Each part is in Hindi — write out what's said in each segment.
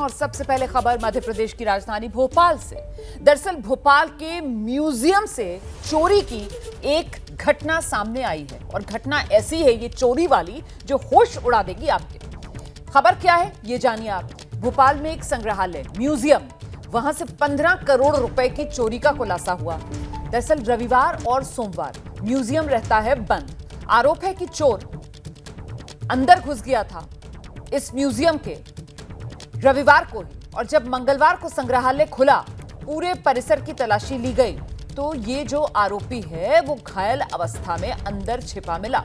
और सबसे पहले खबर मध्य प्रदेश की राजधानी भोपाल से। दरअसल भोपाल के म्यूजियम से चोरी की एक घटना सामने आई है और घटना ऐसी है ये चोरी वाली जो होश उड़ा देगी आपके। खबर क्या है ये जानिए आप। भोपाल में एक संग्रहालय म्यूजियम, वहां से 15 करोड़ रुपए की चोरी का खुलासा हुआ। दरअसल रविवार और सोमवार म्यूजियम रहता है बंद। आरोप है कि चोर अंदर घुस गया था इस म्यूजियम के रविवार को ही, और जब मंगलवार को संग्रहालय खुला पूरे परिसर की तलाशी ली गई तो ये जो आरोपी है वो घायल अवस्था में अंदर छिपा मिला।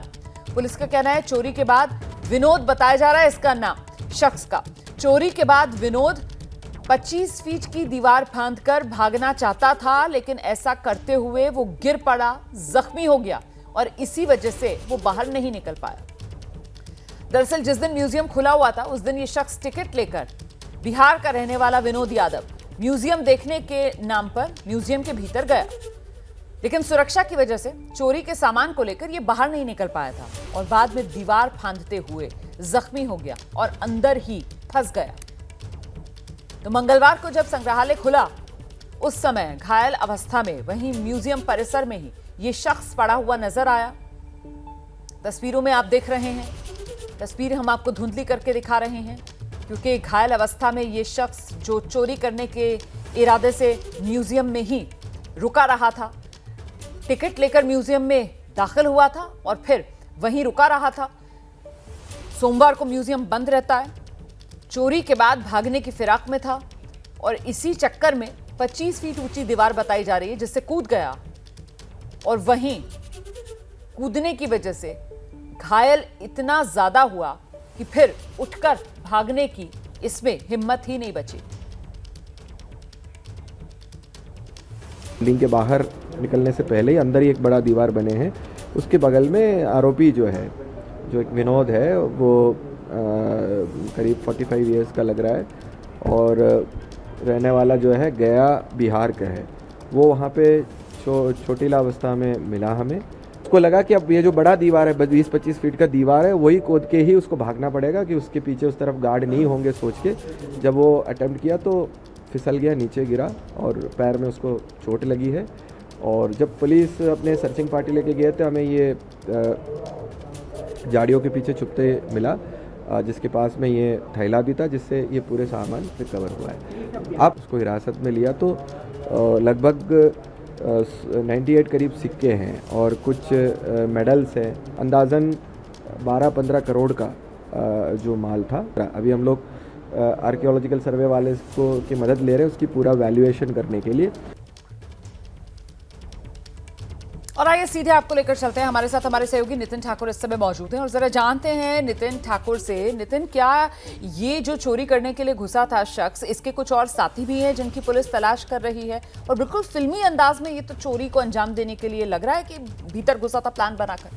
पुलिस का कहना है चोरी के बाद विनोद बताया जा रहा है इसका नाम शख्स का। चोरी के बाद विनोद 25 फीट की दीवार फांदकर भागना चाहता था, लेकिन ऐसा करते हुए वो गिर पड़ा, जख्मी हो गया और इसी वजह से वो बाहर नहीं निकल पाया। दरअसल जिस दिन म्यूजियम खुला हुआ था उस दिन ये शख्स टिकट लेकर बिहार का रहने वाला विनोद यादव म्यूजियम देखने के नाम पर म्यूजियम के भीतर गया, लेकिन सुरक्षा की वजह से चोरी के सामान को लेकर ये बाहर नहीं निकल पाया था और बाद में दीवार फांदते हुए जख्मी हो गया और अंदर ही फंस गया। तो मंगलवार को जब संग्रहालय खुला उस समय घायल अवस्था में वहीं म्यूजियम परिसर में ही ये शख्स पड़ा हुआ नजर आया। तस्वीरों में आप देख रहे हैं, तस्वीर हम आपको धुंधली करके दिखा रहे हैं क्योंकि घायल अवस्था में ये शख्स जो चोरी करने के इरादे से म्यूजियम में ही रुका रहा था, टिकट लेकर म्यूजियम में दाखिल हुआ था और फिर वहीं रुका रहा था। सोमवार को म्यूजियम बंद रहता है, चोरी के बाद भागने की फिराक में था और इसी चक्कर में 25 फीट ऊंची दीवार बताई जा रही है जिससे कूद गया और वहीं कूदने की वजह से घायल इतना ज्यादा हुआ कि फिर उठकर भागने की इसमें हिम्मत ही नहीं बची। बिल्डिंग के बाहर निकलने से पहले ही अंदर ही एक बड़ा दीवार बने हैं, उसके बगल में आरोपी जो है, जो एक विनोद है, वो करीब 45 इयर्स का लग रहा है और रहने वाला जो है गया बिहार का है। वो वहाँ पे छोटीला अवस्था में मिला हमें। उसको लगा कि अब ये जो बड़ा दीवार है 20-25 फीट का दीवार है वही कूद के ही उसको भागना पड़ेगा कि उसके पीछे उस तरफ गार्ड नहीं होंगे सोच के। जब वो अटेम्प्ट किया तो फिसल गया, नीचे गिरा और पैर में उसको चोट लगी है। और जब पुलिस अपने सर्चिंग पार्टी लेके गए थे हमें ये झाड़ियों के पीछे छुपते मिला, जिसके पास में ये थैला भी था जिससे ये पूरे सामान रिकवर हुआ है। अब उसको हिरासत में लिया तो लगभग 98 करीब सिक्के हैं और कुछ मेडल्स हैं। अंदाज़न 12-15 करोड़ का जो माल था। अभी हम लोग आर्कियोलॉजिकल सर्वे वाले को की मदद ले रहे हैं उसकी पूरा वैल्यूएशन करने के लिए। और आइए सीधे आपको लेकर चलते हैं, हमारे साथ हमारे सहयोगी नितिन ठाकुर इस समय मौजूद हैं और जरा जानते हैं नितिन ठाकुर से। नितिन, क्या ये जो चोरी करने के लिए घुसा था शख्स, इसके कुछ और साथी भी हैं जिनकी पुलिस तलाश कर रही है? और बिल्कुल फिल्मी अंदाज में ये तो चोरी को अंजाम देने के लिए लग रहा है कि भीतर घुसा था प्लान बनाकर।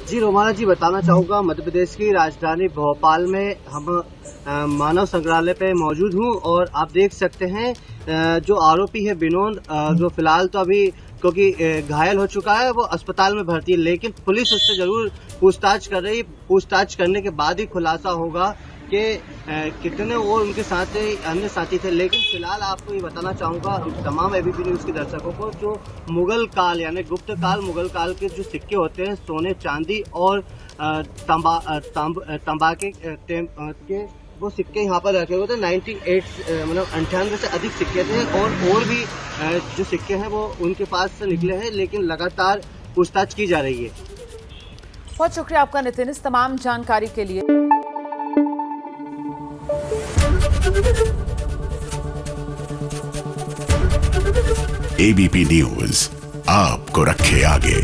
जी रोमाना जी, बताना चाहूँगा मध्य प्रदेश की राजधानी भोपाल में हम मानव संग्रहालय पे मौजूद हूँ और आप देख सकते हैं जो आरोपी है विनोद, जो फिलहाल तो अभी क्योंकि घायल हो चुका है वो अस्पताल में भर्ती है, लेकिन पुलिस उससे जरूर पूछताछ कर रही है। पूछताछ करने के बाद ही खुलासा होगा कि कितने और उनके साथ अन्य साथी थे। लेकिन फिलहाल आपको ये बताना चाहूँगा तमाम एबीपी न्यूज़ के दर्शकों को, जो मुगल काल यानी गुप्त काल मुगल काल के जो सिक्के होते हैं सोने चांदी और तंबाके के वो सिक्के यहाँ पर रखे हुए थे। 98 से अधिक सिक्के थे और भी जो सिक्के हैं वो उनके पास से निकले हैं, लेकिन लगातार पूछताछ की जा रही है। बहुत शुक्रिया आपका नितिन इस तमाम जानकारी के लिए। एबीपी न्यूज आपको रखे आगे।